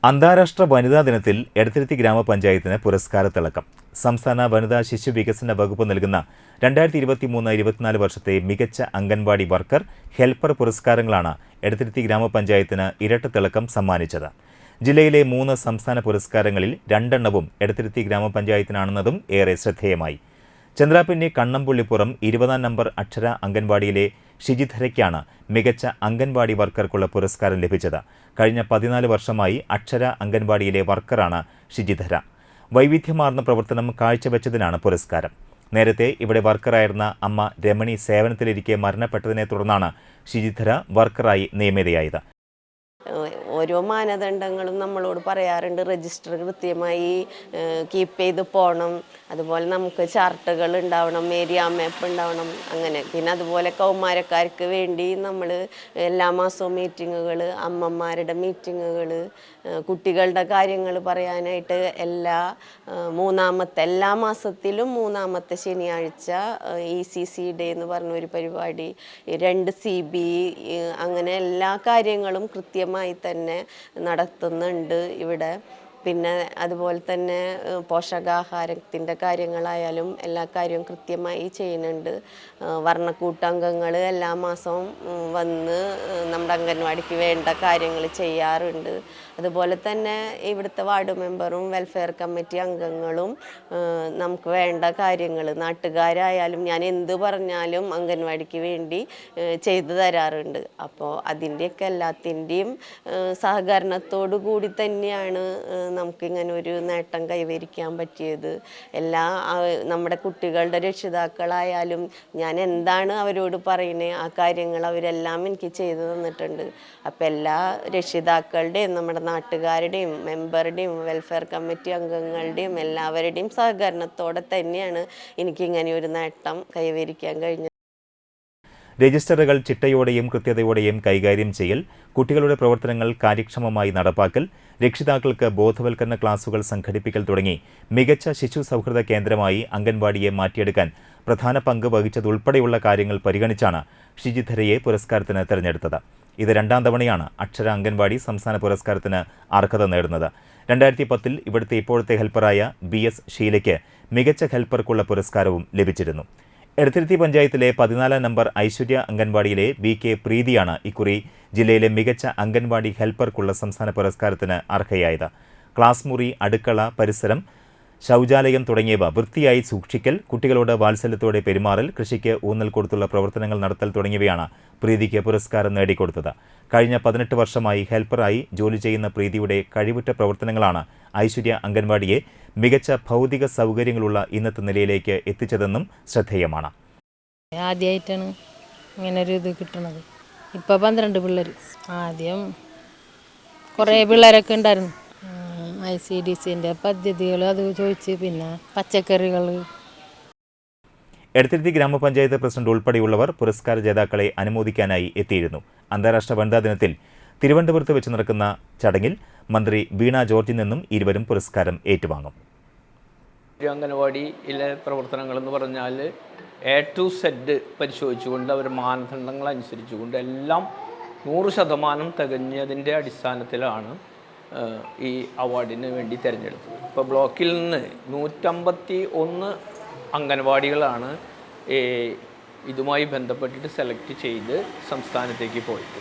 അന്താരാഷ്ട്ര വനിതാ ദിനത്തിൽ എടത്തിരുത്തി ഗ്രാമപഞ്ചായത്തിന് പുരസ്കാരത്തിളക്കം. സംസ്ഥാന വനിതാ ശിശു വികസന വകുപ്പ് നൽകുന്ന 2023-24 വർഷത്തെ മികച്ച അംഗൻവാടി വർക്കർ, ഹെൽപ്പർ പുരസ്കാരങ്ങളാണ് എടത്തിരുത്തി ഗ്രാമപഞ്ചായത്തിന് ഇരട്ടത്തിളക്കം സമ്മാനിച്ചത്. ജില്ലയിലെ 3 സംസ്ഥാന പുരസ്കാരങ്ങളിൽ 2 എണ്ണവും എടത്തിരുത്തി ഗ്രാമപഞ്ചായത്തിനാണെന്നതും ഏറെ ശ്രദ്ധേയമായി. ചന്ദ്രാപിന്നി കണ്ണംപുള്ളിപ്പുറം 20-ാം നമ്പർ അക്ഷര അംഗൻവാടിയിലെ ഷിജിധരയ്ക്കാണ് മികച്ച അംഗൻവാടി വർക്കർക്കുള്ള പുരസ്കാരം ലഭിച്ചത്. കഴിഞ്ഞ 14 വർഷമായി അക്ഷര അംഗൻവാടിയിലെ വർക്കറാണ് ഷിജിധര. വൈവിധ്യമാർന്ന പ്രവർത്തനം കാഴ്ചവെച്ചതിനാണ് പുരസ്കാരം. നേരത്തെ ഇവിടെ വർക്കറായിരുന്ന അമ്മ രമണി സേവനത്തിലിരിക്കെ മരണപ്പെട്ടതിനെ തുടർന്നാണ് ഷിജിധര വർക്കറായി നിയമിതയായത്. ഓരോ മാനദണ്ഡങ്ങളും നമ്മളോട് പറയാറുണ്ട്. രജിസ്റ്റർ കൃത്യമായി കീപ്പ് ചെയ്ത് പോകണം, അതുപോലെ നമുക്ക് ചാർട്ടുകൾ ഉണ്ടാവണം, ഏരിയ മാപ്പ് ഉണ്ടാവണം, അങ്ങനെ. പിന്നെ അതുപോലെ കൗമാരക്കാർക്ക് വേണ്ടി നമ്മൾ എല്ലാ മാസവും മീറ്റിങ്ങുകൾ, അമ്മമാരുടെ മീറ്റിങ്ങുകൾ, കുട്ടികളുടെ കാര്യങ്ങൾ പറയാനായിട്ട് എല്ലാ മാസത്തിലും 3-ാമത്തെ ശനിയാഴ്ച ECC ഡേ എന്ന് പറഞ്ഞൊരു പരിപാടി, 2 CB, അങ്ങനെ എല്ലാ കാര്യങ്ങളും കൃത്യമായി തന്നെ നടത്തുന്നുണ്ട് ഇവിടെ. പിന്നെ അതുപോലെ തന്നെ പോഷകാഹാരത്തിൻ്റെ കാര്യങ്ങളായാലും എല്ലാ കാര്യവും കൃത്യമായി ചെയ്യുന്നുണ്ട്. വർണ്ണക്കൂട്ടംഗങ്ങൾ എല്ലാ മാസവും വന്ന് നമ്മുടെ അംഗൻവാടിക്ക് വേണ്ട കാര്യങ്ങൾ ചെയ്യാറുണ്ട്. അതുപോലെ തന്നെ ഇവിടുത്തെ വാർഡ് മെമ്പറും വെൽഫെയർ കമ്മിറ്റി അംഗങ്ങളും നമുക്ക് വേണ്ട കാര്യങ്ങൾ, നാട്ടുകാരായാലും ഞാൻ എന്ത് പറഞ്ഞാലും അംഗൻവാടിക്ക് വേണ്ടി ചെയ്തു തരാറുണ്ട്. അപ്പോൾ അതിൻ്റെയൊക്കെ എല്ലാത്തിൻ്റെയും സഹകരണത്തോടു കൂടി തന്നെയാണ് നമുക്കിങ്ങനെ ഒരു നേട്ടം കൈവരിക്കാൻ പറ്റിയത്. നമ്മുടെ കുട്ടികളുടെ രക്ഷിതാക്കളായാലും ഞാൻ എന്താണ് അവരോട് പറയുന്നത്, ആ കാര്യങ്ങൾ അവരെല്ലാം എനിക്ക് ചെയ്തു തന്നിട്ടുണ്ട്. അപ്പം എല്ലാ രക്ഷിതാക്കളുടെയും നമ്മുടെ നാട്ടുകാരുടെയും മെമ്പറുടെയും വെൽഫെയർ കമ്മിറ്റി അംഗങ്ങളുടെയും എല്ലാവരുടെയും സഹകരണത്തോടെ തന്നെയാണ് എനിക്കിങ്ങനെ ഒരു നേട്ടം കൈവരിക്കാൻ കഴിഞ്ഞത്. രജിസ്റ്ററുകൾ ചിട്ടയോടെയും കൃത്യതയോടെയും കൈകാര്യം ചെയ്യൽ, കുട്ടികളുടെ പ്രവർത്തനങ്ങൾ കാര്യക്ഷമമായി നടപ്പാക്കൽ, രക്ഷിതാക്കൾക്ക് ബോധവൽക്കരണ ക്ലാസുകൾ സംഘടിപ്പിക്കൽ തുടങ്ങി മികച്ച ശിശു സൗഹൃദ കേന്ദ്രമായി അംഗൻവാടിയെ മാറ്റിയെടുക്കാൻ പ്രധാന പങ്ക് വഹിച്ചതുൾപ്പെടെയുള്ള കാര്യങ്ങൾ പരിഗണിച്ചാണ് ഷിജിധരയെ പുരസ്കാരത്തിന് തെരഞ്ഞെടുത്തത്. ഇത് 2ാം തവണയാണ് അക്ഷര അംഗൻവാടി സംസ്ഥാന പുരസ്കാരത്തിന് അർഹത നേടുന്നത്. 2010-ൽ ഇവിടുത്തെ ഇപ്പോഴത്തെ ഹെൽപ്പറായ BS ഷീലയ്ക്ക് മികച്ച ഹെൽപ്പർക്കുള്ള പുരസ്കാരവും ലഭിച്ചിരുന്നു. എടത്തിരുത്തി പഞ്ചായത്തിലെ 14-ാം നമ്പർ ഐശ്വര്യ അംഗൻവാടിയിലെ BK പ്രീതിയാണ് ഇക്കുറി ജില്ലയിലെ മികച്ച അംഗൻവാടി ഹെൽപ്പർക്കുള്ള സംസ്ഥാന പുരസ്കാരത്തിന് അർഹയായത്. ക്ലാസ് മുറി, അടുക്കള പരിസരം, ശൗചാലയം തുടങ്ങിയവ വൃത്തിയായി സൂക്ഷിക്കൽ, കുട്ടികളോട് വാത്സല്യത്തോടെ പെരുമാറൽ, കൃഷിക്ക് ഊന്നൽ കൊടുത്തുള്ള പ്രവർത്തനങ്ങൾ നടത്തൽ തുടങ്ങിയവയാണ് പ്രീതിക്ക് പുരസ്കാരം നേടിക്കൊടുത്തത്. കഴിഞ്ഞ 18 വർഷമായി ഹെൽപ്പറായി ജോലി ചെയ്യുന്ന പ്രീതിയുടെ കഴിവുറ്റ പ്രവർത്തനങ്ങളാണ് ഐശ്വര്യ അംഗൻവാടിയെ മികച്ച ഭൗതിക സൗകര്യങ്ങളുള്ള ഇന്നത്തെ നിലയിലേക്ക് എത്തിച്ചതെന്നും ശ്രദ്ധേയമാണ്. ആദ്യമായിട്ടാണ് ഇങ്ങനൊരു ഇത് കിട്ടുന്നത്. ഇപ്പോൾ 12 പിള്ളേർ. ആദ്യം കുറേ പിള്ളേരൊക്കെ ഉണ്ടായിരുന്നു. ICDCൻ്റെ പദ്ധതികൾ അത് ചോദിച്ച്, പിന്നെ പച്ചക്കറികൾ. എടത്തിരുത്തി ഗ്രാമപഞ്ചായത്ത് പ്രസിഡന്റ് ഉൾപ്പെടെയുള്ളവർ പുരസ്കാര ജേതാക്കളെ അനുമോദിക്കാനായി എത്തിയിരുന്നു. അന്താരാഷ്ട്ര വനിതാ ദിനത്തിൽ തിരുവനന്തപുരത്ത് വെച്ച് നടക്കുന്ന ചടങ്ങിൽ മന്ത്രി വീണ ജോർജിൽ നിന്നും ഇരുവരും പുരസ്കാരം ഏറ്റുവാങ്ങും. അംഗനവാടിയിലെ പ്രവർത്തനങ്ങളെന്ന് പറഞ്ഞാൽ A to Z പരിശോധിച്ചുകൊണ്ട് അവർ മാനദണ്ഡങ്ങൾ അനുസരിച്ചുകൊണ്ട് എല്ലാം 100% തികഞ്ഞതിൻ്റെ അടിസ്ഥാനത്തിലാണ് ഈ അവാർഡിന് വേണ്ടി തിരഞ്ഞെടുത്തത്. ഇപ്പോൾ ബ്ലോക്കിൽ നിന്ന് 151 അംഗനവാടികളാണ് ഇതുമായി ബന്ധപ്പെട്ടിട്ട് സെലക്ട് ചെയ്ത് സംസ്ഥാനത്തേക്ക് പോയിട്ട്.